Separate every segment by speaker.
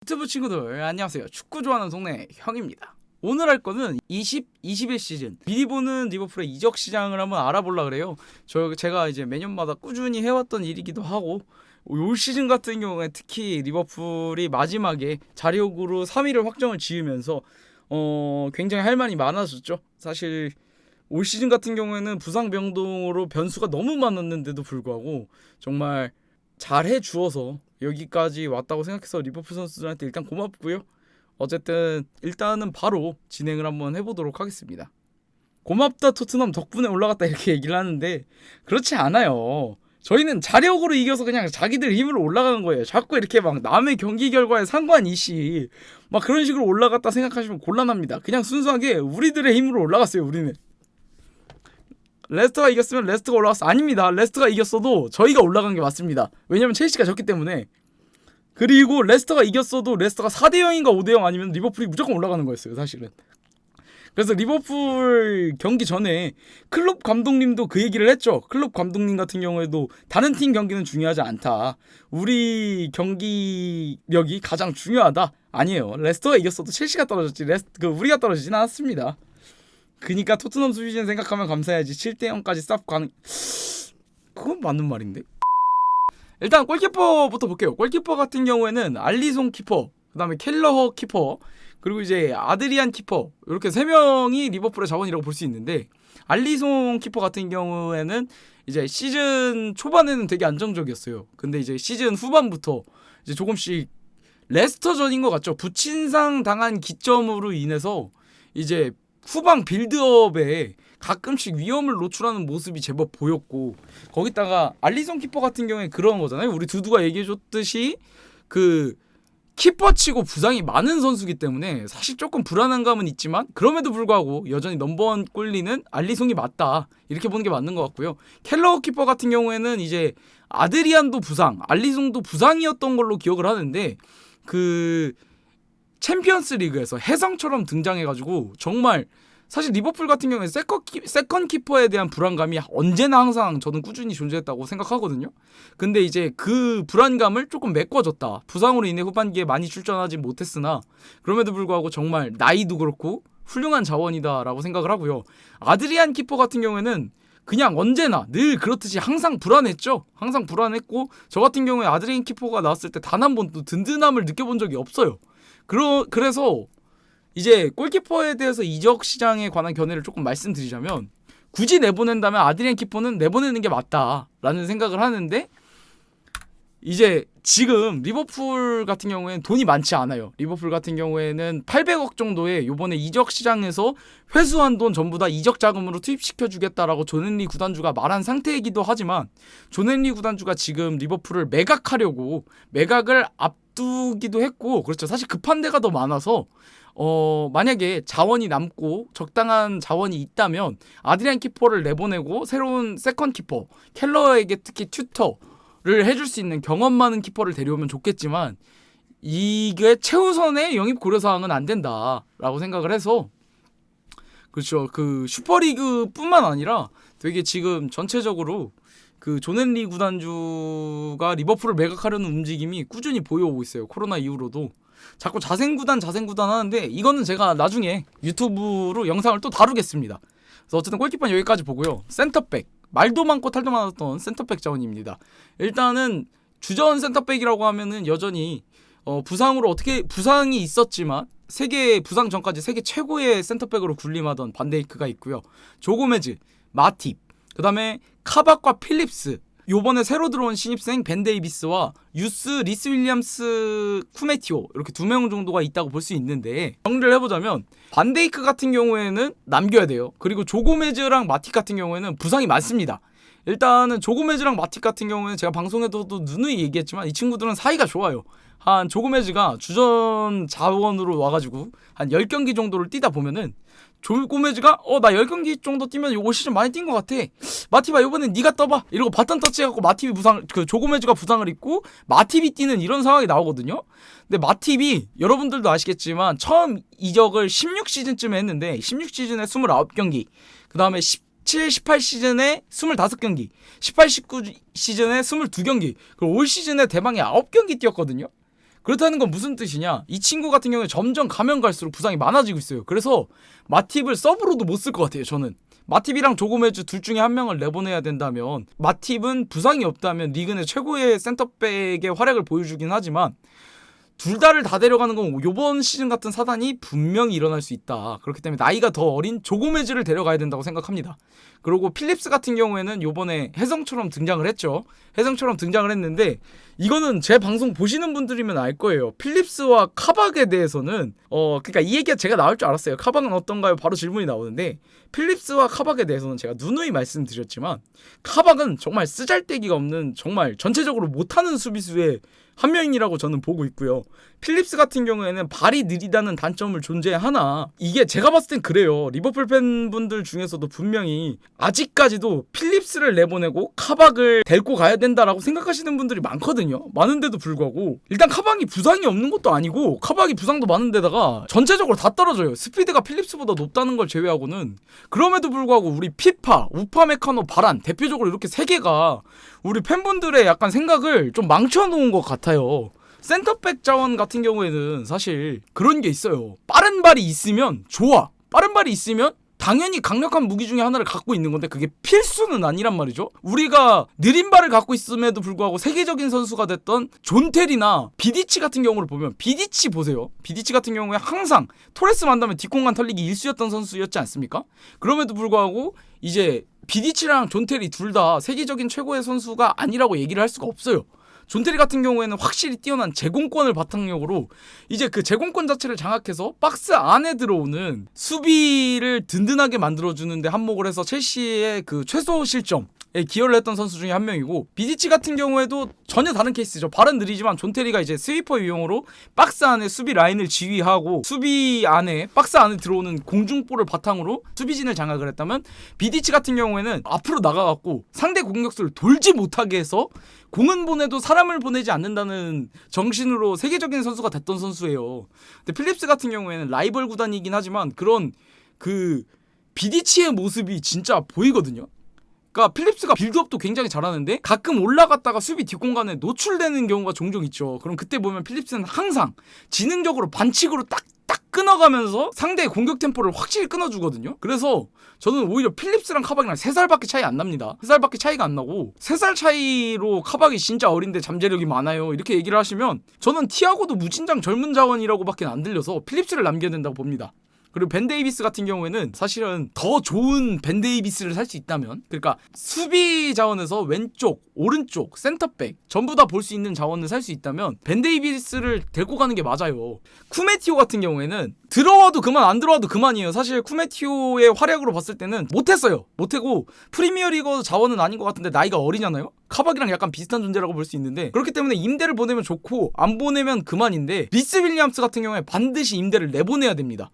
Speaker 1: 유튜브 친구들 안녕하세요. 축구 좋아하는 동네 형입니다. 오늘 할 거는 20-21 시즌 미리 보는 리버풀의 이적 시장을 한번 알아보려 그래요. 제가 이제 매년마다 꾸준히 해왔던 일이기도 하고 올 시즌 같은 경우에 특히 리버풀이 마지막에 자력으로 3위를 확정을 지으면서 굉장히 할 말이 많아졌죠. 사실 올 시즌 같은 경우에는 부상 병동으로 변수가 너무 많았는데도 불구하고 정말 잘해 주어서 여기까지 왔다고 생각해서 리버풀 선수들한테 일단 고맙고요. 어쨌든 일단은 바로 진행을 한번 해보도록 하겠습니다. 고맙다 토트넘 덕분에 올라갔다 이렇게 얘기를 하는데 그렇지 않아요. 저희는 자력으로 이겨서 그냥 자기들 힘으로 올라가는 거예요. 자꾸 이렇게 막 남의 경기 결과에 상관이시 막 그런 식으로 올라갔다 생각하시면 곤란합니다. 그냥 순수하게 우리들의 힘으로 올라갔어요. 우리는 레스터가 이겼으면 레스터가 올라갔어. 아닙니다. 레스터가 이겼어도 저희가 올라간 게 맞습니다. 왜냐면 첼시가 졌기 때문에. 그리고 레스터가 이겼어도 레스터가 4대0인가 5대0 아니면 리버풀이 무조건 올라가는 거였어요. 사실은. 그래서 리버풀 경기 전에 클롭 감독님도 그 얘기를 했죠. 클롭 감독님 같은 경우에도 다른 팀 경기는 중요하지 않다. 우리 경기력이 가장 중요하다. 아니에요. 레스터가 이겼어도 첼시가 떨어졌지 우리가 떨어지진 않았습니다. 그니까 토트넘 수비진 생각하면 감사해야지. 7대0까지 쌉 가능. 그건 맞는 말인데. 일단 골키퍼부터 볼게요. 골키퍼 같은 경우에는 알리송 키퍼, 그다음에 켈러허 키퍼, 그리고 이제 아드리안 키퍼, 이렇게 3명이 리버풀의 자원이라고 볼 수 있는데, 알리송 키퍼 같은 경우에는 이제 시즌 초반에는 되게 안정적이었어요. 근데 이제 시즌 후반부터 이제 조금씩 레스터전인 것 같죠. 부친상 당한 기점으로 인해서 이제 후방 빌드업에 가끔씩 위험을 노출하는 모습이 제법 보였고, 거기다가 알리송 키퍼 같은 경우에 그런 거잖아요. 우리 두두가 얘기해줬듯이 그 키퍼치고 부상이 많은 선수기 때문에 사실 조금 불안한 감은 있지만 그럼에도 불구하고 여전히 넘버원 꼴리는 알리송이 맞다, 이렇게 보는 게 맞는 것 같고요. 켈러 키퍼 같은 경우에는 이제 아드리안도 부상, 알리송도 부상이었던 걸로 기억을 하는데 그 챔피언스 리그에서 혜성처럼 등장해가지고 정말 사실 리버풀 같은 경우에 세컨 키퍼에 대한 불안감이 언제나 항상 저는 꾸준히 존재했다고 생각하거든요. 근데 이제 그 불안감을 조금 메꿔줬다. 부상으로 인해 후반기에 많이 출전하지 못했으나 그럼에도 불구하고 정말 나이도 그렇고 훌륭한 자원이다라고 생각을 하고요. 아드리안 키퍼 같은 경우에는 그냥 언제나 늘 그렇듯이 항상 불안했죠. 항상 불안했고 저 같은 경우에 아드리안 키퍼가 나왔을 때 단 한 번도 든든함을 느껴본 적이 없어요. 그래서 이제 골키퍼에 대해서 이적 시장에 관한 견해를 조금 말씀드리자면, 굳이 내보낸다면 아드리안 키퍼는 내보내는 게 맞다라는 생각을 하는데, 이제 지금 리버풀 같은 경우에는 돈이 많지 않아요. 리버풀 같은 경우에는 800억 정도의 요번에 이적 시장에서 회수한 돈 전부 다 이적 자금으로 투입시켜주겠다라고 존 헨리 구단주가 말한 상태이기도 하지만, 존 헨리 구단주가 지금 리버풀을 매각을 앞두기도 했고, 그렇죠. 사실 급한 데가 더 많아서 만약에 자원이 남고 적당한 자원이 있다면 아드리안 키퍼를 내보내고 새로운 세컨 키퍼, 켈러에게 특히 튜터를 해줄 수 있는 경험 많은 키퍼를 데려오면 좋겠지만, 이게 최우선의 영입 고려사항은 안 된다라고 생각을 해서, 그렇죠. 그 슈퍼리그뿐만 아니라 되게 지금 전체적으로 그 존 헨리 구단주가 리버풀을 매각하려는 움직임이 꾸준히 보여오고 있어요. 코로나 이후로도 자꾸 자생구단 하는데, 이거는 제가 나중에 유튜브로 영상을 또 다루겠습니다. 그래서 어쨌든 골키퍼는 여기까지 보고요. 센터백, 말도 많고 탈도 많았던 센터백 자원입니다. 일단은 주전 센터백이라고 하면은 여전히 부상이 있었지만 부상 전까지 세계 최고의 센터백으로 군림하던 반데이크가 있고요. 조고메즈, 마팁, 그 다음에 카박과 필립스, 요번에 새로 들어온 신입생 벤 데이비스와 유스 리스 윌리엄스 쿠메티오, 이렇게 2명 정도가 있다고 볼 수 있는데, 정리를 해보자면 반데이크 같은 경우에는 남겨야 돼요. 그리고 조고메즈랑 마틱 같은 경우에는 부상이 많습니다. 일단은 조고메즈랑 마틱 같은 경우에는 제가 방송에서도 누누이 얘기했지만 이 친구들은 사이가 좋아요. 한 조고메즈가 주전 자원으로 와가지고 한 10경기 정도를 뛰다 보면은 조고메즈가 나 10경기 정도 뛰면 올 시즌 많이 뛴 것 같아, 마티바 이번엔 네가 떠봐, 이러고 바톤 터치 해갖고 조고메즈가 부상을 입고 마팁이 뛰는 이런 상황이 나오거든요. 근데 마팁이 여러분들도 아시겠지만 처음 이적을 16시즌쯤에 했는데 16시즌에 29경기, 그 다음에 17, 18 시즌에 25경기, 18, 19 시즌에 22경기, 그리고 올 시즌에 대망의 9경기 뛰었거든요. 그렇다는 건 무슨 뜻이냐? 이 친구 같은 경우에 점점 가면 갈수록 부상이 많아지고 있어요. 그래서 마팁을 서브로도 못 쓸 것 같아요. 저는 마팁이랑 조고메즈 둘 중에 한 명을 내보내야 된다면, 마팁은 부상이 없다면 리그 내 최고의 센터백의 활약을 보여주긴 하지만 둘 다를 다 데려가는 건 요번 시즌 같은 사단이 분명히 일어날 수 있다. 그렇기 때문에 나이가 더 어린 조고메즈를 데려가야 된다고 생각합니다. 그리고 필립스 같은 경우에는 요번에 혜성처럼 등장을 했죠. 혜성처럼 등장을 했는데 이거는 제 방송 보시는 분들이면 알 거예요. 필립스와 카박에 대해서는 그러니까 이 얘기가 제가 나올 줄 알았어요. 카박은 어떤가요? 바로 질문이 나오는데, 필립스와 카박에 대해서는 제가 누누이 말씀드렸지만 카박은 정말 쓰잘데기가 없는, 정말 전체적으로 못하는 수비수의 한 명이라고 저는 보고 있고요. 필립스 같은 경우에는 발이 느리다는 단점을 존재하나, 이게 제가 봤을 땐 그래요. 리버풀 팬분들 중에서도 분명히 아직까지도 필립스를 내보내고 카박을 데리고 가야 된다라고 생각하시는 분들이 많거든요. 많은데도 불구하고 일단 카박이 부상이 없는 것도 아니고, 카박이 부상도 많은데다가 전체적으로 다 떨어져요. 스피드가 필립스보다 높다는 걸 제외하고는. 그럼에도 불구하고 우리 피파, 우파메카노, 바란 대표적으로 이렇게 세 개가 우리 팬분들의 약간 생각을 좀 망쳐놓은 것 같아요. 센터백 자원 같은 경우에는 사실 그런 게 있어요. 빠른 발이 있으면 좋아. 빠른 발이 있으면 당연히 강력한 무기 중에 하나를 갖고 있는 건데 그게 필수는 아니란 말이죠. 우리가 느린 발을 갖고 있음에도 불구하고 세계적인 선수가 됐던 존 테리나 비디치 같은 경우를 보면, 비디치 보세요. 비디치 같은 경우에 항상 토레스 만나면 뒷공간 털리기 일수였던 선수였지 않습니까? 그럼에도 불구하고 이제 비디치랑 존 테리 둘 다 세계적인 최고의 선수가 아니라고 얘기를 할 수가 없어요. 존 테리 같은 경우에는 확실히 뛰어난 제공권을 바탕력으로 이제 그 제공권 자체를 장악해서 박스 안에 들어오는 수비를 든든하게 만들어주는데 한몫을 해서 첼시의 그 최소 실점에 기여를 했던 선수 중에 한 명이고, 비디치 같은 경우에도 전혀 다른 케이스죠. 발은 느리지만 존 테리가 이제 스위퍼 유형으로 박스 안에 수비 라인을 지휘하고 수비 안에 박스 안에 들어오는 공중볼을 바탕으로 수비진을 장악을 했다면, 비디치 같은 경우에는 앞으로 나가갖고 상대 공격수를 돌지 못하게 해서 공은 보내도 사람을 보내지 않는다는 정신으로 세계적인 선수가 됐던 선수예요. 근데 필립스 같은 경우에는 라이벌 구단이긴 하지만 그런 그 비디치의 모습이 진짜 보이거든요. 그러니까 필립스가 빌드업도 굉장히 잘하는데 가끔 올라갔다가 수비 뒷공간에 노출되는 경우가 종종 있죠. 그럼 그때 보면 필립스는 항상 지능적으로 반칙으로 딱 끊어가면서 상대의 공격 템포를 확실히 끊어주거든요. 그래서 저는 오히려 필립스랑 카박이랑 3살밖에 차이 안 납니다. 3살밖에 차이가 안 나고, 3살 차이로 카박이 진짜 어린데 잠재력이 많아요 이렇게 얘기를 하시면 저는 티아고도 무진장 젊은 자원이라고 밖에 안 들려서 필립스를 남겨야 된다고 봅니다. 그리고 벤 데이비스 같은 경우에는 사실은 더 좋은 벤 데이비스를 살 수 있다면, 그러니까 수비 자원에서 왼쪽, 오른쪽, 센터백 전부 다 볼 수 있는 자원을 살 수 있다면 벤 데이비스를 데리고 가는 게 맞아요. 쿠메티오 같은 경우에는 들어와도 그만 안 들어와도 그만이에요. 사실 쿠메티오의 활약으로 봤을 때는 못했어요. 못하고 프리미어리그 자원은 아닌 것 같은데 나이가 어리잖아요. 카박이랑 약간 비슷한 존재라고 볼 수 있는데, 그렇기 때문에 임대를 보내면 좋고 안 보내면 그만인데, 리스 윌리엄스 같은 경우에 반드시 임대를 내보내야 됩니다.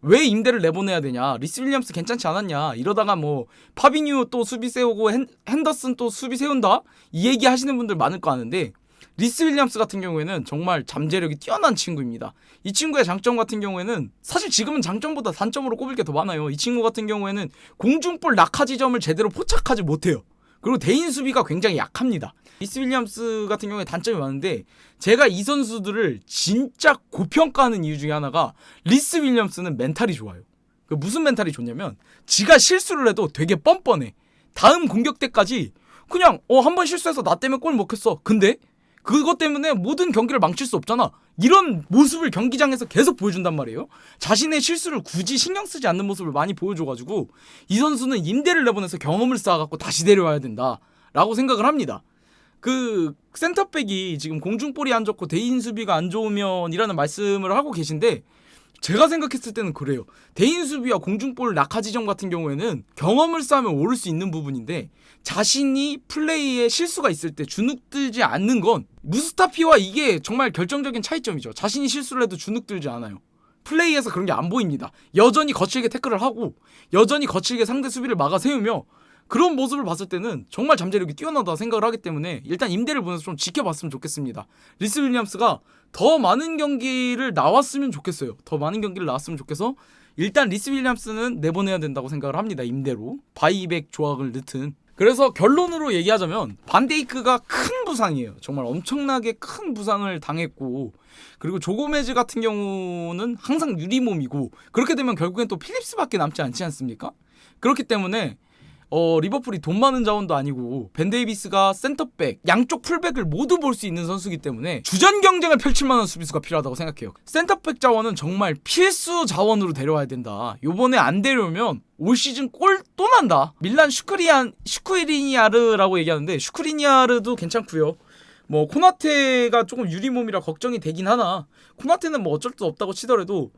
Speaker 1: 왜 임대를 내보내야 되냐, 리스 윌리엄스 괜찮지 않았냐, 이러다가 뭐 파비뉴 또 수비 세우고 핸더슨 또 수비 세운다 이 얘기 하시는 분들 많을 거 아는데, 리스 윌리엄스 같은 경우에는 정말 잠재력이 뛰어난 친구입니다. 이 친구의 장점 같은 경우에는 사실 지금은 장점보다 단점으로 꼽을 게 더 많아요. 이 친구 같은 경우에는 공중볼 낙하 지점을 제대로 포착하지 못해요. 그리고 대인 수비가 굉장히 약합니다. 리스 윌리엄스 같은 경우에 단점이 많은데, 제가 이 선수들을 진짜 고평가하는 이유 중에 하나가 리스 윌리엄스는 멘탈이 좋아요. 무슨 멘탈이 좋냐면 지가 실수를 해도 되게 뻔뻔해. 다음 공격 때까지 그냥 한 번 실수해서 나 때문에 골 먹혔어. 근데 그것 때문에 모든 경기를 망칠 수 없잖아. 이런 모습을 경기장에서 계속 보여준단 말이에요. 자신의 실수를 굳이 신경 쓰지 않는 모습을 많이 보여줘가지고 이 선수는 임대를 내보내서 경험을 쌓아갖고 다시 데려와야 된다라고 생각을 합니다. 그 센터백이 지금 공중볼이 안 좋고 대인 수비가 안 좋으면이라는 말씀을 하고 계신데, 제가 생각했을 때는 그래요. 대인 수비와 공중볼 낙하 지점 같은 경우에는 경험을 쌓으면 오를 수 있는 부분인데, 자신이 플레이에 실수가 있을 때 주눅들지 않는 건 무스타피와 이게 정말 결정적인 차이점이죠. 자신이 실수를 해도 주눅들지 않아요. 플레이에서 그런 게 안 보입니다. 여전히 거칠게 태클을 하고 여전히 거칠게 상대 수비를 막아 세우며, 그런 모습을 봤을 때는 정말 잠재력이 뛰어나다 생각을 하기 때문에 일단 임대를 보내서 좀 지켜봤으면 좋겠습니다. 리스 윌리엄스가 더 많은 경기를 나왔으면 좋겠어요. 더 많은 경기를 나왔으면 좋겠어 일단 리스 윌리엄스는 내보내야 된다고 생각을 합니다. 임대로 바이백 조항을 넣든. 그래서 결론으로 얘기하자면 반데이크가 큰 부상이에요. 정말 엄청나게 큰 부상을 당했고, 그리고 조고메즈 같은 경우는 항상 유리몸이고 그렇게 되면 결국엔 또 필립스밖에 남지 않지 않습니까? 그렇기 때문에 리버풀이 돈 많은 자원도 아니고 벤 데이비스가 센터백, 양쪽 풀백을 모두 볼 수 있는 선수이기 때문에 주전 경쟁을 펼칠 만한 수비수가 필요하다고 생각해요. 센터백 자원은 정말 필수 자원으로 데려와야 된다. 요번에 안 데려오면 올 시즌 골 또 난다. 밀란 슈크리니아르라고 얘기하는데 슈크리니아르도 괜찮고요. 뭐 코나테가 조금 유리몸이라 걱정이 되긴 하나 코나테는 뭐 어쩔 수 없다고 치더라도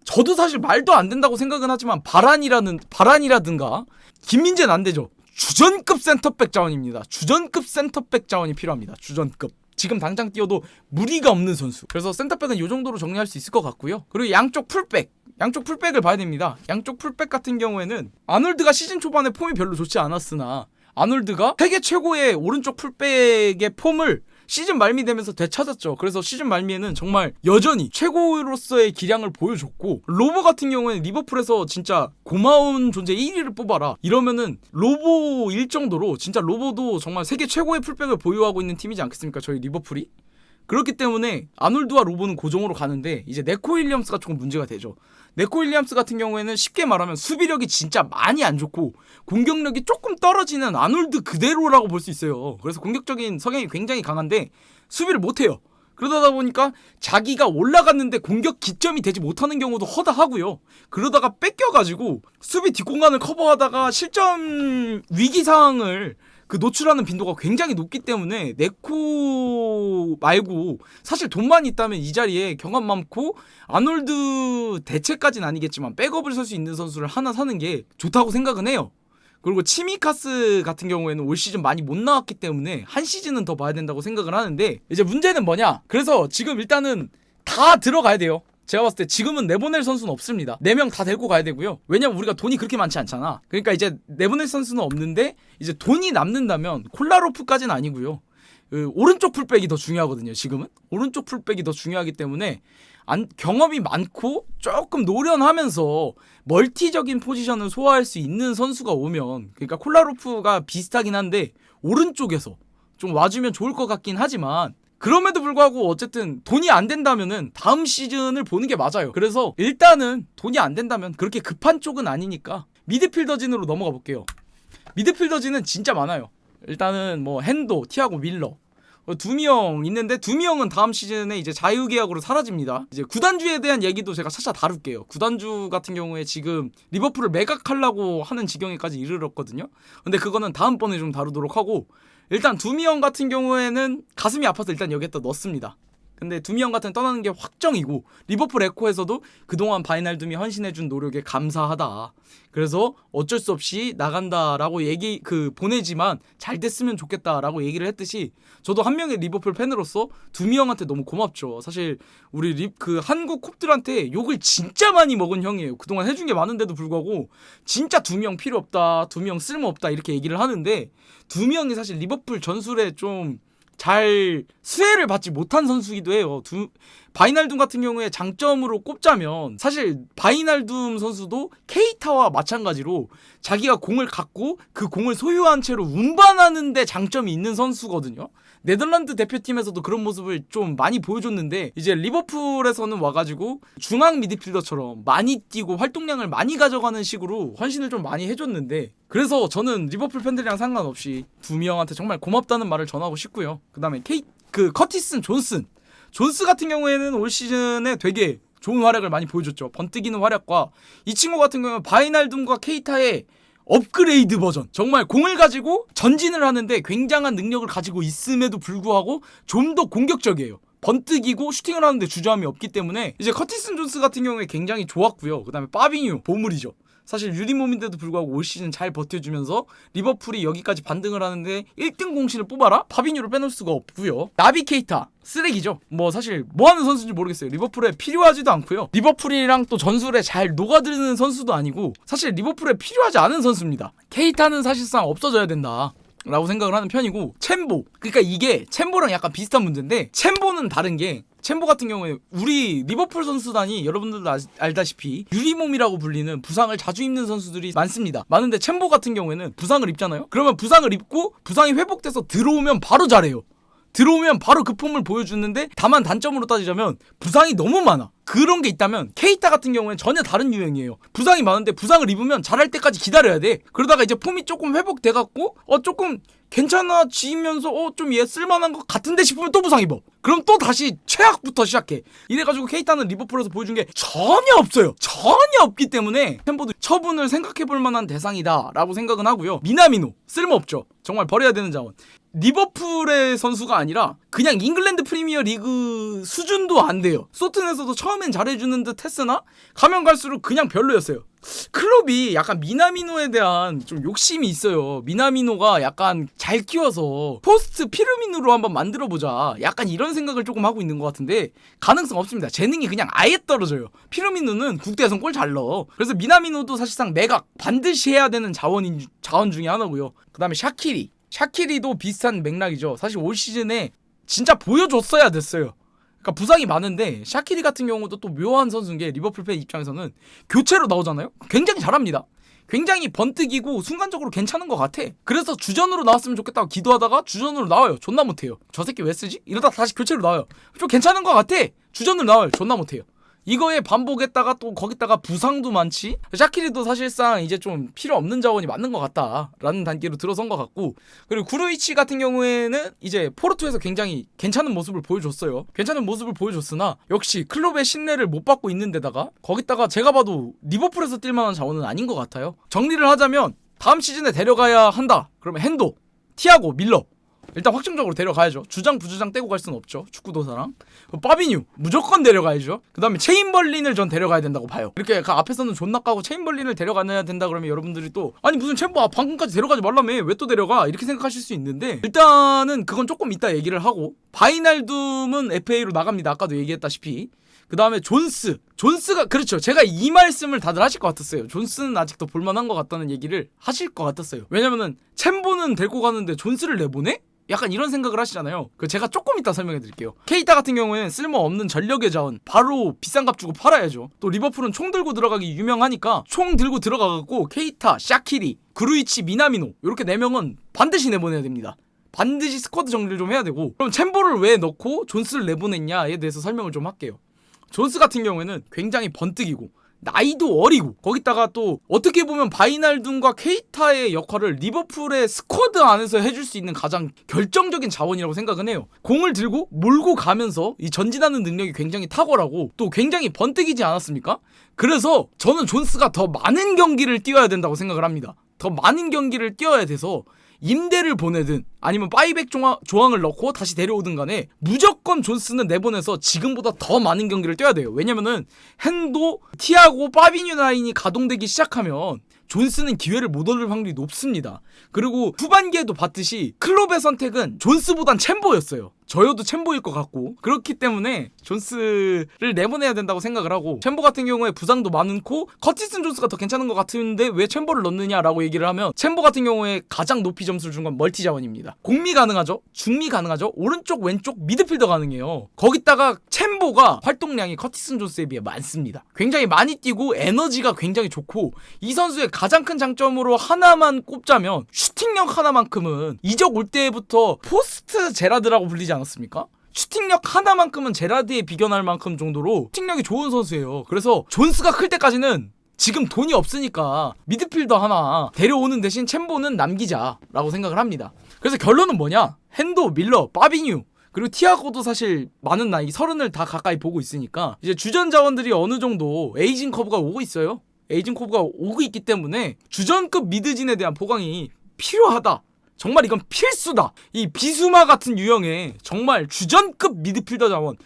Speaker 1: 저도 사실 말도 안 된다고 생각은 하지만 바란이라든가 김민재는 안 되죠. 주전급 센터백 자원입니다. 주전급 센터백 자원이 필요합니다. 주전급. 지금 당장 뛰어도 무리가 없는 선수. 그래서 센터백은 이 정도로 정리할 수 있을 것 같고요. 그리고 양쪽 풀백을 봐야 됩니다. 양쪽 풀백 같은 경우에는 아놀드가 시즌 초반에 폼이 별로 좋지 않았으나 아놀드가 세계 최고의 오른쪽 풀백의 폼을 시즌 말미 되면서 되찾았죠. 그래서 시즌 말미에는 정말 여전히 최고로서의 기량을 보여줬고 로보 같은 경우에는 리버풀에서 진짜 고마운 존재 1위를 뽑아라 이러면은 로보일 정도로 진짜 로보도 정말 세계 최고의 풀백을 보유하고 있는 팀이지 않겠습니까? 저희 리버풀이. 그렇기 때문에 아놀드와 로보는 고정으로 가는데 이제 네코 윌리엄스가 조금 문제가 되죠. 네코 윌리엄스 같은 경우에는 쉽게 말하면 수비력이 진짜 많이 안 좋고 공격력이 조금 떨어지는 아놀드 그대로라고 볼 수 있어요. 그래서 공격적인 성향이 굉장히 강한데 수비를 못해요. 그러다 보니까 자기가 올라갔는데 공격 기점이 되지 못하는 경우도 허다하고요. 그러다가 뺏겨가지고 수비 뒷공간을 커버하다가 실점 위기 상황을 노출하는 빈도가 굉장히 높기 때문에 네코 말고 사실 돈만 있다면 이 자리에 경험 많고 아놀드 대체까지는 아니겠지만 백업을 설 수 있는 선수를 하나 사는 게 좋다고 생각은 해요. 그리고 치미카스 같은 경우에는 올 시즌 많이 못 나왔기 때문에 한 시즌은 더 봐야 된다고 생각을 하는데 이제 문제는 뭐냐? 그래서 지금 일단은 다 들어가야 돼요. 제가 봤을 때 지금은 내보낼 선수는 없습니다. 4명 다 데리고 가야 되고요. 왜냐면 우리가 돈이 그렇게 많지 않잖아. 그러니까 이제 내보낼 선수는 없는데 이제 돈이 남는다면 콜라로프까지는 아니고요. 오른쪽 풀백이 더 중요하거든요. 지금은 오른쪽 풀백이 더 중요하기 때문에 경험이 많고 조금 노련하면서 멀티적인 포지션을 소화할 수 있는 선수가 오면 그러니까 콜라로프가 비슷하긴 한데 오른쪽에서 좀 와주면 좋을 것 같긴 하지만 그럼에도 불구하고 어쨌든 돈이 안 된다면은 다음 시즌을 보는 게 맞아요. 그래서 일단은 돈이 안 된다면 그렇게 급한 쪽은 아니니까 미드필더진으로 넘어가 볼게요. 미드필더진은 진짜 많아요. 일단은 뭐 핸도, 티아고 밀러 2명 있는데 2명은 다음 시즌에 이제 자유계약으로 사라집니다. 이제 구단주에 대한 얘기도 제가 차차 다룰게요. 구단주 같은 경우에 지금 리버풀을 매각하려고 하는 지경에까지 이르렀거든요. 근데 그거는 다음번에 좀 다루도록 하고 일단 2명 같은 경우에는 가슴이 아파서 일단 여기에다 넣습니다. 근데 2명 같은 떠나는 게 확정이고 리버풀 에코에서도 그동안 바이날둠이 헌신해준 노력에 감사하다. 그래서 어쩔 수 없이 나간다라고 보내지만 잘 됐으면 좋겠다라고 얘기를 했듯이 저도 한 명의 리버풀 팬으로서 2명한테 너무 고맙죠. 사실 우리 한국 콥들한테 욕을 진짜 많이 먹은 형이에요. 그동안 해준 게 많은데도 불구하고 진짜 2명 필요 없다, 2명 쓸모없다 이렇게 얘기를 하는데 2명이 사실 리버풀 전술에 좀 잘 수혜를 받지 못한 선수이기도 해요. 바이날둠 같은 경우에 장점으로 꼽자면 사실 바이날둠 선수도 케이타와 마찬가지로 자기가 공을 갖고 그 공을 소유한 채로 운반하는 데 장점이 있는 선수거든요. 네덜란드 대표팀에서도 그런 모습을 좀 많이 보여줬는데 이제 리버풀에서는 와가지고 중앙 미드필더처럼 많이 뛰고 활동량을 많이 가져가는 식으로 헌신을 좀 많이 해줬는데 그래서 저는 리버풀 팬들이랑 상관없이 2명한테 정말 고맙다는 말을 전하고 싶고요. 그 다음에 커티슨 존스 같은 경우에는 올 시즌에 되게 좋은 활약을 많이 보여줬죠. 번뜩이는 활약과 이 친구 같은 경우는 바이날둠과 케이타의 업그레이드 버전. 정말 공을 가지고 전진을 하는데 굉장한 능력을 가지고 있음에도 불구하고 좀 더 공격적이에요. 번뜩이고 슈팅을 하는데 주저함이 없기 때문에 이제 커티슨 존스 같은 경우에 굉장히 좋았고요. 그 다음에 파비뉴 보물이죠. 사실 유리몸인데도 불구하고 올 시즌 잘 버텨주면서 리버풀이 여기까지 반등을 하는데 1등 공신을 뽑아라? 파비뉴를 빼놓을 수가 없고요. 나비 케이타 쓰레기죠. 뭐 사실 뭐하는 선수인지 모르겠어요. 리버풀에 필요하지도 않고요. 리버풀이랑 또 전술에 잘 녹아드는 선수도 아니고 사실 리버풀에 필요하지 않은 선수입니다. 케이타는 사실상 없어져야 된다 라고 생각을 하는 편이고 챔보, 그러니까 이게 챔보랑 약간 비슷한 문제인데 챔보는 다른 게 챔보 같은 경우에 우리 리버풀 선수단이 여러분들도 알다시피 유리몸이라고 불리는 부상을 자주 입는 선수들이 많은데 챔보 같은 경우에는 부상을 입잖아요. 그러면 부상을 입고 부상이 회복돼서 들어오면 바로 잘해요. 들어오면 바로 그 폼을 보여주는데 다만 단점으로 따지자면 부상이 너무 많아. 그런 게 있다면 케이타 같은 경우에는 전혀 다른 유형이에요. 부상이 많은데 부상을 입으면 잘할 때까지 기다려야 돼. 그러다가 이제 폼이 조금 회복돼갖고 조금 괜찮아지면서 좀 얘 쓸만한 것 같은데 싶으면 또 부상 입어. 그럼 또 다시 최악부터 시작해. 이래가지고 케이타는 리버풀에서 보여준 게 전혀 없어요. 전혀 없기 때문에 팬보드 처분을 생각해볼 만한 대상이다 라고 생각은 하고요. 미나미노 쓸모없죠. 정말 버려야 되는 자원. 리버풀의 선수가 아니라 그냥 잉글랜드 프리미어 리그 수준도 안 돼요. 소튼에서도 처음엔 잘해주는 듯 했으나 가면 갈수록 그냥 별로였어요. 클럽이 약간 미나미노에 대한 좀 욕심이 있어요. 미나미노가 약간 잘 키워서 포스트 피르미누로 한번 만들어보자, 약간 이런 생각을 조금 하고 있는 것 같은데 가능성 없습니다. 재능이 그냥 아예 떨어져요. 피르미누는 국대에선 골 잘 넣어. 그래서 미나미노도 사실상 매각 반드시 해야 되는 자원 중에 하나고요. 그 다음에 샤키리도 비슷한 맥락이죠. 사실 올 시즌에 진짜 보여줬어야 됐어요. 그러니까 부상이 많은데 샤키리 같은 경우도 또 묘한 선수인 게 리버풀 팬 입장에서는 교체로 나오잖아요. 굉장히 잘합니다. 굉장히 번뜩이고 순간적으로 괜찮은 것 같아. 그래서 주전으로 나왔으면 좋겠다고 기도하다가 주전으로 나와요. 존나 못해요. 저 새끼 왜 쓰지? 이러다 다시 교체로 나와요. 좀 괜찮은 것 같아. 주전으로 나와요. 존나 못해요. 이거에 반복했다가 또 거기다가 부상도 많지. 샤키리도 사실상 이제 좀 필요 없는 자원이 맞는 것 같다라는 단계로 들어선 것 같고, 그리고 구루이치 같은 경우에는 이제 포르투에서 굉장히 괜찮은 모습을 보여줬어요. 괜찮은 모습을 보여줬으나 역시 클럽의 신뢰를 못 받고 있는 데다가 거기다가 제가 봐도 리버풀에서 뛸 만한 자원은 아닌 것 같아요. 정리를 하자면 다음 시즌에 데려가야 한다. 그러면 핸도, 티아고, 밀러 일단 확정적으로 데려가야죠. 주장 부주장 떼고 갈 수는 없죠. 축구도사랑. 파비뉴 무조건 데려가야죠. 그 다음에 체인벌린을 전 데려가야 된다고 봐요. 이렇게 그 앞에서는 존나 까고 체인벌린을 데려가야 된다 그러면 여러분들이 또 아니 무슨 챔버 방금까지 데려가지 말라며 왜 또 데려가 이렇게 생각하실 수 있는데, 일단은 그건 조금 이따 얘기를 하고, 바이날둠은 FA로 나갑니다. 아까도 얘기했다시피. 그 다음에 존스가 그렇죠. 제가 이 말씀을 다들 하실 것 같았어요. 존스는 아직도 볼만한 것 같다는 얘기를 하실 것 같았어요. 왜냐면은 챔보는 데리고 가는데 존스를 내보내? 약간 이런 생각을 하시잖아요. 그 제가 조금 이따 설명해 드릴게요. 케이타 같은 경우에는 쓸모없는 전력의 자원, 바로 비싼 값 주고 팔아야죠. 또 리버풀은 총 들고 들어가기 유명하니까 총 들고 들어가갖고 케이타, 샤키리, 그루이치, 미나미노 이렇게 4명은 반드시 내보내야 됩니다. 반드시 스쿼드 정리를 좀 해야 되고, 그럼 챔보를 왜 넣고 존스를 내보냈냐에 대해서 설명을 좀 할게요. 존스 같은 경우에는 굉장히 번뜩이고 나이도 어리고, 거기다가 또 어떻게 보면 바이날둠과 케이타의 역할을 리버풀의 스쿼드 안에서 해줄 수 있는 가장 결정적인 자원이라고 생각은 해요. 공을 들고 몰고 가면서 이 전진하는 능력이 굉장히 탁월하고 또 굉장히 번뜩이지 않았습니까? 그래서 저는 존스가 더 많은 경기를 뛰어야 된다고 생각을 합니다. 더 많은 경기를 뛰어야 돼서 임대를 보내든 아니면 바이백 조항을 넣고 다시 데려오든 간에 무조건 존스는 내보내서 지금보다 더 많은 경기를 뛰어야 돼요. 왜냐면은 핸도, 티아고, 파비뉴 라인이 가동되기 시작하면 존스는 기회를 못 얻을 확률이 높습니다. 그리고 후반기에도 봤듯이 클럽의 선택은 존스보단 챔보였어요. 저여도 챔보일 것 같고, 그렇기 때문에 존스를 내보내야 된다고 생각을 하고, 챔보 같은 경우에 부상도 많고 커티슨 존스가 더 괜찮은 것 같은데 왜 챔보를 넣느냐라고 얘기를 하면, 챔보 같은 경우에 가장 높이 점수를 준 건 멀티 자원입니다. 공미 가능하죠, 중미 가능하죠, 오른쪽 왼쪽 미드필더 가능해요. 거기다가 챔보가 활동량이 커티슨 존스에 비해 많습니다. 굉장히 많이 뛰고 에너지가 굉장히 좋고, 이 선수의 가장 큰 장점으로 하나만 꼽자면 슈팅력 하나만큼은 이적 올 때부터 포스트 제라드라고 불리지 않았습니까? 슈팅력 하나만큼은 제라드에 비견할 만큼 정도로 슈팅력이 좋은 선수예요. 그래서 존스가 클 때까지는 지금 돈이 없으니까 미드필더 하나 데려오는 대신 챔보는 남기자라고 생각을 합니다. 그래서 결론은 뭐냐? 핸도, 밀러, 파비뉴 그리고 티아고도 사실 많은 나이 30을 다 가까이 보고 있으니까 이제 주전 자원들이 어느 정도 에이징 커브가 오고 있어요. 에이징 커브가 오고 있기 때문에 주전급 미드진에 대한 보강이 필요하다. 정말 이건 필수다. 이 비수마 같은 유형의 정말 주전급 미드필더 자원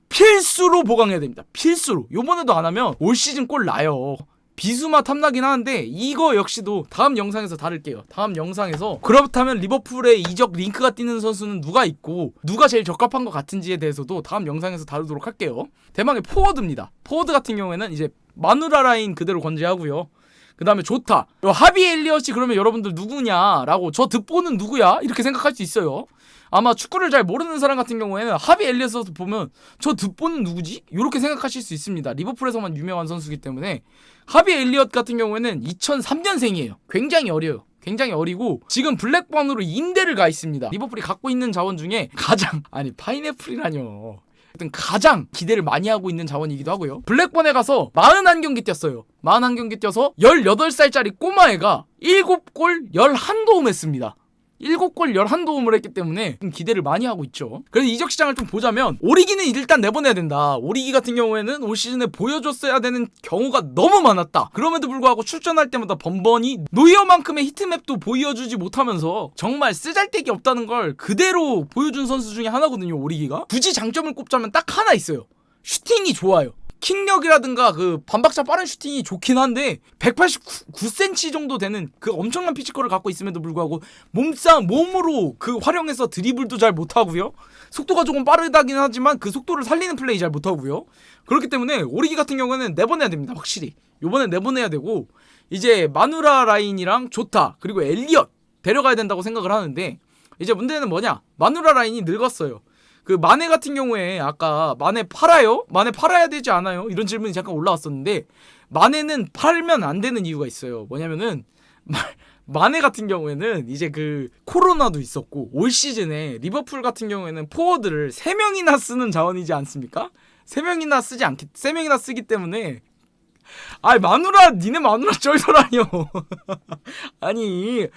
Speaker 1: 필수로 보강해야 됩니다. 필수로. 요번에도 안 하면 올 시즌 꼴 나요. 비수마 탐나긴 하는데 이거 역시도 다음 영상에서 다룰게요. 다음 영상에서 그렇다면 리버풀의 이적 링크가 뛰는 선수는 누가 있고 누가 제일 적합한 것 같은지에 대해서도 다음 영상에서 다루도록 할게요. 대망의 포워드입니다. 포워드 같은 경우에는 이제 마누라 라인 그대로 건재하고요. 그 다음에 좋다. 하비 엘리엇이 그러면 여러분들 누구냐라고, 저 득보는 누구야? 이렇게 생각할 수 있어요. 아마 축구를 잘 모르는 사람 같은 경우에는 하비 엘리엇을 보면 저 득보는 누구지? 이렇게 생각하실 수 있습니다. 리버풀에서만 유명한 선수이기 때문에. 하비 엘리엇 같은 경우에는 2003년생이에요. 굉장히 어려요. 굉장히 어리고 지금 블랙번으로 임대를 가 있습니다. 리버풀이 갖고 있는 자원 중에 가장 파인애플이라뇨. 하여튼 가장 기대를 많이 하고 있는 자원이기도 하고요. 블랙번에 가서 41경기 뛰었어요. 41경기 뛰어서 18살짜리 꼬마애가 7골 11도움 했습니다. 7골 11도움을 했기 때문에 좀 기대를 많이 하고 있죠. 그래서 이적 시장을 좀 보자면 오리기는 일단 내보내야 된다. 오리기 같은 경우에는 올 시즌에 보여줬어야 되는 경우가 너무 많았다. 그럼에도 불구하고 출전할 때마다 번번이 노이어만큼의 히트맵도 보여주지 못하면서 정말 쓰잘데기 없다는 걸 그대로 보여준 선수 중에 하나거든요. 오리기가. 굳이 장점을 꼽자면 딱 하나 있어요. 슈팅이 좋아요. 킥력이라든가 그 반박자 빠른 슈팅이 좋긴 한데 189cm 정도 되는 그 엄청난 피지컬을 갖고 있음에도 불구하고 몸으로 그 활용해서 드리블도 잘 못하고요. 속도가 조금 빠르다긴 하지만 그 속도를 살리는 플레이 잘 못하고요. 그렇기 때문에 오리기 같은 경우는 내보내야 됩니다. 확실히 요번에 내보내야 되고 이제 마누라 라인이랑 조타 그리고 엘리엇 데려가야 된다고 생각을 하는데 이제 문제는 뭐냐, 마누라 라인이 늙었어요. 그 마네 같은 경우에 아까 마네 팔아요? 마네 팔아야 되지 않아요? 이런 질문이 잠깐 올라왔었는데 마네는 팔면 안 되는 이유가 있어요. 뭐냐면은 마네 같은 경우에는 이제 그 코로나도 있었고 올 시즌에 리버풀 같은 경우에는 포워드를 3명이나 쓰는 자원이지 않습니까? 3명이나 쓰기 때문에 니네 마누라 쩔더라뇨. 아니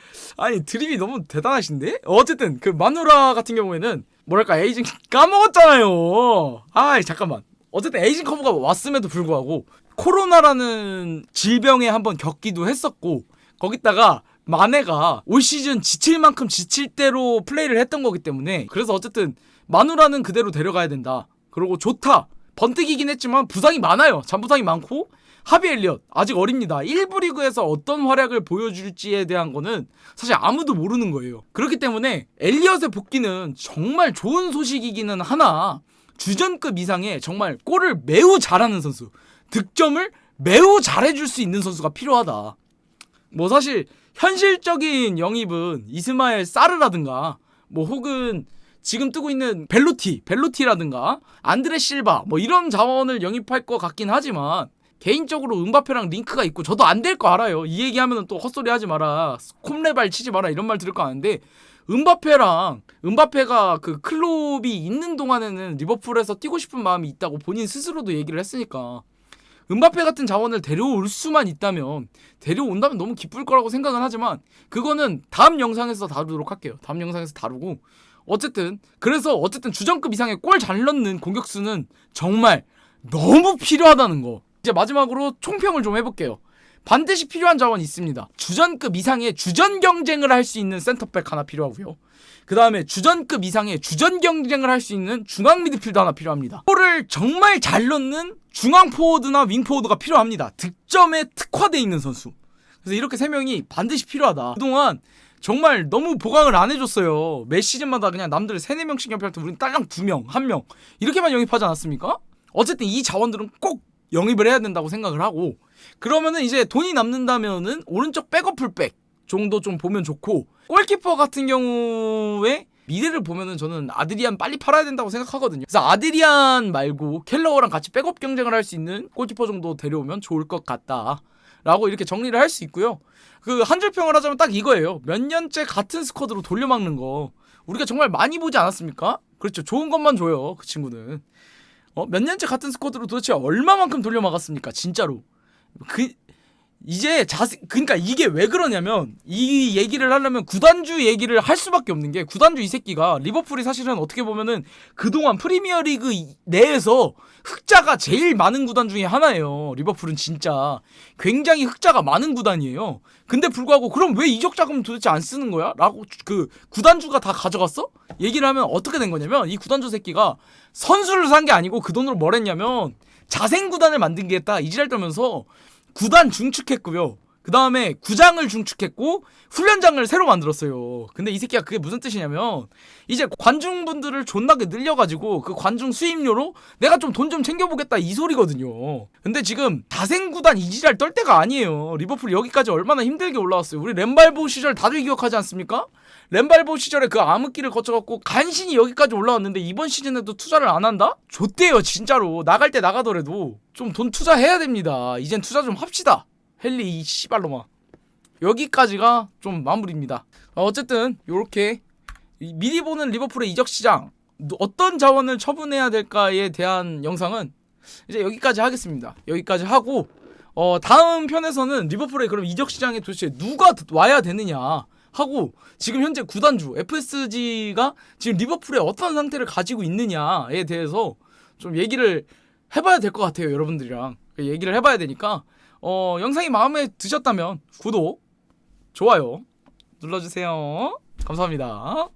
Speaker 1: 드립이 너무 대단하신데? 어쨌든 그 마누라 같은 경우에는 뭐랄까 에이징 까먹었잖아요. 잠깐만. 어쨌든 에이징 커브가 왔음에도 불구하고 코로나라는 질병에 한번 겪기도 했었고 거기다가 마네가 올 시즌 지칠 만큼 지칠 대로 플레이를 했던 거기 때문에 그래서 어쨌든 마누라는 그대로 데려가야 된다. 그리고 좋다. 번뜩이긴 했지만 부상이 많아요. 잔부상이 많고 하비 엘리엇 아직 어립니다. 1부 리그에서 어떤 활약을 보여줄지에 대한 거는 사실 아무도 모르는 거예요. 그렇기 때문에 엘리엇의 복귀는 정말 좋은 소식이기는 하나 주전급 이상의 정말 골을 매우 잘하는 선수, 득점을 매우 잘해줄 수 있는 선수가 필요하다. 뭐 사실 현실적인 영입은 이스마엘 사르라든가 뭐 혹은 지금 뜨고 있는 벨로티라든가 안드레 실바 뭐 이런 자원을 영입할 것 같긴 하지만 개인적으로 음바페랑 링크가 있고 저도 안 될 거 알아요. 이 얘기하면 또 헛소리 하지 마라, 콤레발 치지 마라 이런 말 들을 거 아는데 음바페가 그 클롭이 있는 동안에는 리버풀에서 뛰고 싶은 마음이 있다고 본인 스스로도 얘기를 했으니까 음바페 같은 자원을 데려올 수만 있다면 데려온다면 너무 기쁠 거라고 생각은 하지만 그거는 다음 영상에서 다루도록 할게요. 다음 영상에서 다루고 어쨌든 주전급 이상의 골 잘 넣는 공격수는 정말 너무 필요하다는 거. 이제 마지막으로 총평을 좀 해볼게요. 반드시 필요한 자원이 있습니다. 주전급 이상의 주전 경쟁을 할 수 있는 센터백 하나 필요하고요. 그 다음에 주전급 이상의 주전 경쟁을 할 수 있는 중앙 미드필더 하나 필요합니다. 골을 정말 잘 넣는 중앙 포워드나 윙 포워드가 필요합니다. 득점에 특화되어 있는 선수. 그래서 이렇게 3명이 반드시 필요하다. 그동안 정말 너무 보강을 안 해줬어요. 매 시즌마다 그냥 남들 3-4명씩 영입할 때 우리는 딸랑 2명, 1명 이렇게만 영입하지 않았습니까? 어쨌든 이 자원들은 꼭 영입을 해야 된다고 생각을 하고 그러면은 이제 돈이 남는다면은 오른쪽 백업 풀백 정도 좀 보면 좋고 골키퍼 같은 경우에 미래를 보면은 저는 아드리안 빨리 팔아야 된다고 생각하거든요. 그래서 아드리안 말고 켈러어랑 같이 백업 경쟁을 할 수 있는 골키퍼 정도 데려오면 좋을 것 같다 라고 이렇게 정리를 할 수 있고요. 그 한 줄 평을 하자면 딱 이거예요. 몇 년째 같은 스쿼드로 돌려막는 거 우리가 정말 많이 보지 않았습니까? 그렇죠. 좋은 것만 줘요. 그 친구는. 몇 년째 같은 스쿼드로 도대체 얼마만큼 돌려막았습니까? 진짜로. 그러니까 이게 왜 그러냐면 이 얘기를 하려면 구단주 얘기를 할 수밖에 없는 게 구단주 이 새끼가 리버풀이 사실은 어떻게 보면은 그동안 프리미어리그 내에서 흑자가 제일 많은 구단 중에 하나예요. 리버풀은 진짜 굉장히 흑자가 많은 구단이에요. 근데 불구하고 그럼 왜 이적 자금 도대체 안 쓰는 거야? 라고 그 구단주가 다 가져갔어? 얘기를 하면 어떻게 된 거냐면 이 구단주 새끼가 선수를 산 게 아니고 그 돈으로 뭘 했냐면 자생 구단을 만들겠다 이지랄 떨면서 구단 중축했고요. 그 다음에 구장을 중축했고 훈련장을 새로 만들었어요. 근데 이 새끼가 그게 무슨 뜻이냐면 이제 관중분들을 존나게 늘려가지고 그 관중 수입료로 내가 좀 돈 좀 챙겨보겠다 이 소리거든요. 근데 지금 다생구단 이지랄 떨 때가 아니에요. 리버풀 여기까지 얼마나 힘들게 올라왔어요. 우리 램발보 시절 다들 기억하지 않습니까? 램발보 시절에 그 암흑기를 거쳐갖고 간신히 여기까지 올라왔는데 이번 시즌에도 투자를 안 한다? 좆대요 진짜로. 나갈 때 나가더라도 좀 돈 투자해야 됩니다. 이젠 투자 좀 합시다. 헨리 이 씨발로마. 여기까지가 좀 마무리입니다. 어쨌든 요렇게 미리 보는 리버풀의 이적 시장 어떤 자원을 처분해야 될까에 대한 영상은 이제 여기까지 하겠습니다. 여기까지 하고 다음 편에서는 리버풀의 그럼 이적 시장에 도대체 누가 와야 되느냐 하고 지금 현재 구단주 FSG가 지금 리버풀의 어떤 상태를 가지고 있느냐에 대해서 좀 얘기를 해봐야 될 것 같아요. 여러분들이랑 얘기를 해봐야 되니까 영상이 마음에 드셨다면 구독, 좋아요 눌러주세요. 감사합니다.